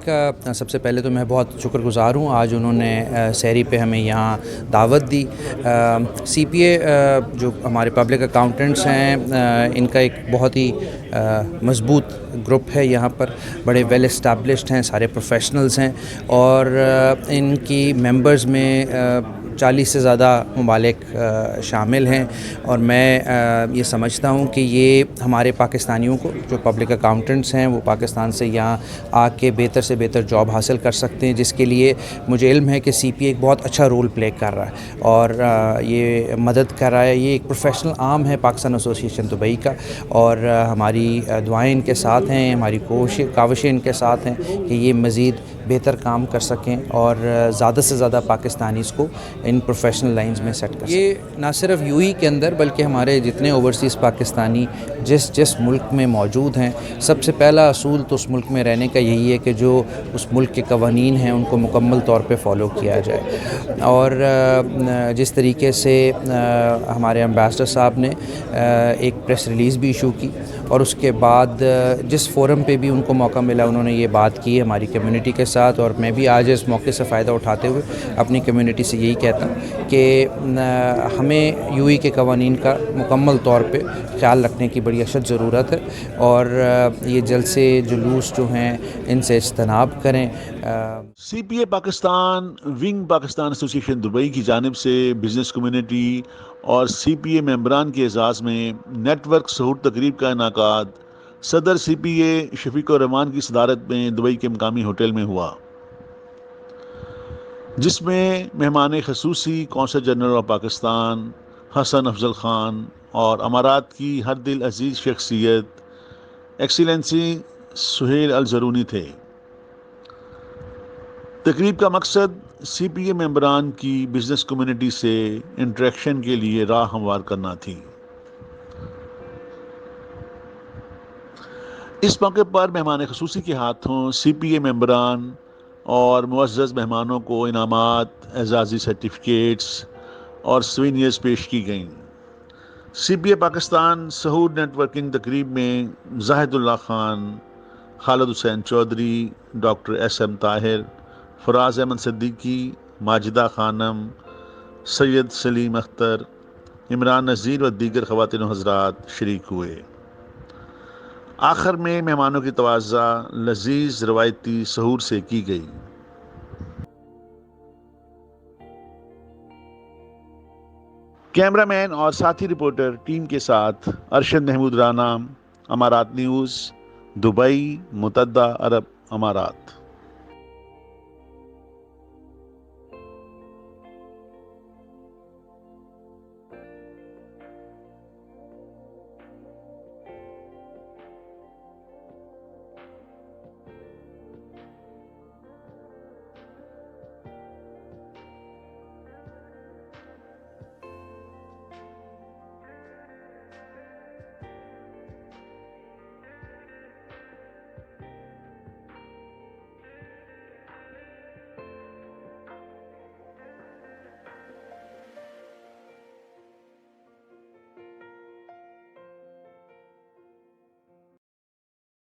کا سب سے پہلے تو میں بہت شکر گزار ہوں، آج انہوں نے سحری پہ ہمیں یہاں دعوت دی۔ سی پی اے جو ہمارے پبلک اکاؤنٹنٹس ہیں، ان کا ایک بہت ہی مضبوط گروپ ہے یہاں پر، بڑے ویل اسٹیبلشڈ ہیں، سارے پروفیشنلز ہیں، اور ان کی ممبرز میں 40 سے زیادہ ممالک شامل ہیں، اور میں یہ سمجھتا ہوں کہ یہ ہمارے پاکستانیوں کو جو پبلک اکاؤنٹنٹس ہیں وہ پاکستان سے یہاں آ کے بہتر سے بہتر جاب حاصل کر سکتے ہیں، جس کے لیے مجھے علم ہے کہ سی پی اے ایک بہت اچھا رول پلے کر رہا ہے اور یہ مدد کر رہا ہے۔ یہ ایک پروفیشنل آرم ہے پاکستان ایسوسیشن دبئی کا، اور ہماری دعائیں ان کے ساتھ ہیں، ہماری کاوشیں ان کے ساتھ ہیں کہ یہ مزید بہتر کام کر سکیں اور زیادہ سے زیادہ پاکستانیز کو ان پروفیشنل لائنز میں سیٹ کر سکیں۔ یہ نہ صرف یو ای کے اندر بلکہ ہمارے جتنے اوورسیز پاکستانی جس ملک میں موجود ہیں، سب سے پہلا اصول تو اس ملک میں رہنے کا یہی ہے کہ جو اس ملک کے قوانین ہیں ان کو مکمل طور پہ فالو کیا جائے، اور جس طریقے سے ہمارے امبیسڈر صاحب نے ایک پریس ریلیز بھی ایشو کی، اور اس کے بعد جس فورم پہ بھی ان کو موقع ملا انہوں نے یہ بات کی ہماری کمیونٹی کے ساتھ، اور میں بھی آج اس موقع سے فائدہ اٹھاتے ہوئے اپنی کمیونٹی سے یہی کہتا ہوں کہ ہمیں یو ای کے قوانین کا مکمل طور پہ خیال رکھنے کی بڑی اشد ضرورت ہے، اور یہ جلسے جلوس جو ہیں ان سے اجتناب کریں۔ C P A Pakistan wing Pakistan association Dubai کی جانب سے بزنس کمیونٹی اور سی پی اے ممبران کے اعزاز میں نیٹ ورک سحور تقریب کا انعقاد صدر سی پی اے شفیق الرحمان کی صدارت میں دبئی کے مقامی ہوٹل میں ہوا، جس میں مہمان خصوصی قونصل جنرل آف پاکستان حسن افضل خان اور امارات کی ہر دل عزیز شخصیت ایکسیلنسی سہیل الزرونی تھے۔ تقریب کا مقصد سی پی اے ممبران کی بزنس کمیونٹی سے انٹریکشن کے لیے راہ ہموار کرنا تھی۔ اس موقع پر مہمان خصوصی کے ہاتھوں سی پی اے ممبران اور معزز مہمانوں کو انعامات، اعزازی سرٹیفکیٹس اور سوینئرز پیش کی گئیں۔ سی پی اے پاکستان سحور نیٹ ورکنگ تقریب میں Zahid Ullah Khan, Khalid Hussain Chaudhry, doctor S M Tahir, Faraz Ahmed Siddiqui, Majida Khanum, Syed سلیم اختر، عمران نذیر و دیگر خواتین و حضرات شریک ہوئے۔ آخر میں مہمانوں کی توازہ لذیذ روایتی سحور سے کی گئی۔ کیمرہ مین اور ساتھی رپورٹر ٹیم کے ساتھ ارشد محمود رانا، امارات نیوز، دبئی، متحدہ عرب امارات۔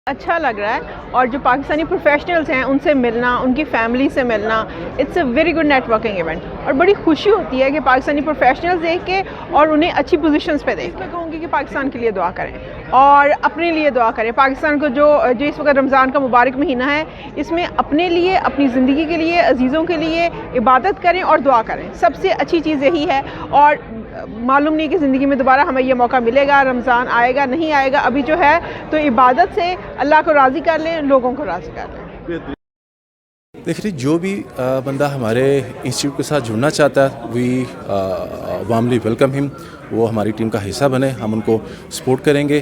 اچھا لگ رہا ہے، اور جو پاکستانی پروفیشنلز ہیں ان سے ملنا، ان کی فیملی سے ملنا، it's a very good networking event, اور بڑی خوشی ہوتی ہے کہ پاکستانی پروفیشنلز دیکھ کے اور انہیں اچھی پوزیشنز پہ دیکھ کے۔ میں کہوں گی کہ پاکستان کے لیے دعا کریں اور اپنے لیے دعا کریں۔ پاکستان کو جو اس وقت رمضان کا مبارک مہینہ ہے، اس میں اپنے لیے، اپنی زندگی کے لیے، عزیزوں کے لیے عبادت کریں اور دعا کریں۔ سب سے اچھی چیز یہی ہے، اور معلوم نہیں کہ زندگی میں دوبارہ ہمیں یہ موقع ملے گا، رمضان آئے گا نہیں آئے گا، ابھی جو ہے تو عبادت سے اللہ کو راضی کر لیں، لوگوں کو راضی کر لیں۔ دیکھیے، جو بھی بندہ ہمارے انسٹیٹیوٹ کے ساتھ جڑنا چاہتا ہے، وی وارملی ویلکم ہم، وہ ہماری ٹیم کا حصہ بنے، ہم ان کو سپورٹ کریں گے۔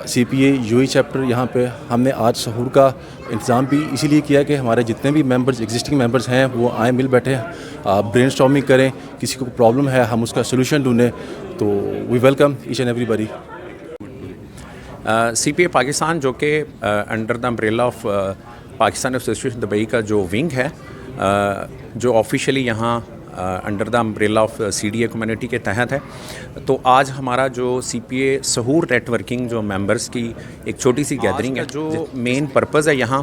سی پی اے یو ای چیپٹر یہاں پہ ہم نے آج سحور کا انتظام بھی اسی لیے کیا کہ ہمارے جتنے بھی ممبرز، ایگزسٹنگ ممبرز ہیں، وہ آئیں، مل بیٹھیں، برین اسٹارمنگ کریں، کسی کو پرابلم ہے ہم اس کا سلوشن ڈھونڈیں، تو we welcome each and every body. C P A Pakistan جو کہ under the umbrella of Pakistan association Dubai کا جو ونگ ہے، جو آفیشیلی یہاں under the umbrella of C D A community کے تحت ہے، تو آج ہمارا جو سی پی اے سحور نیٹ ورکنگ جو ممبرس کی ایک چھوٹی سی گیدرنگ ہے، جو مین پرپز ہے یہاں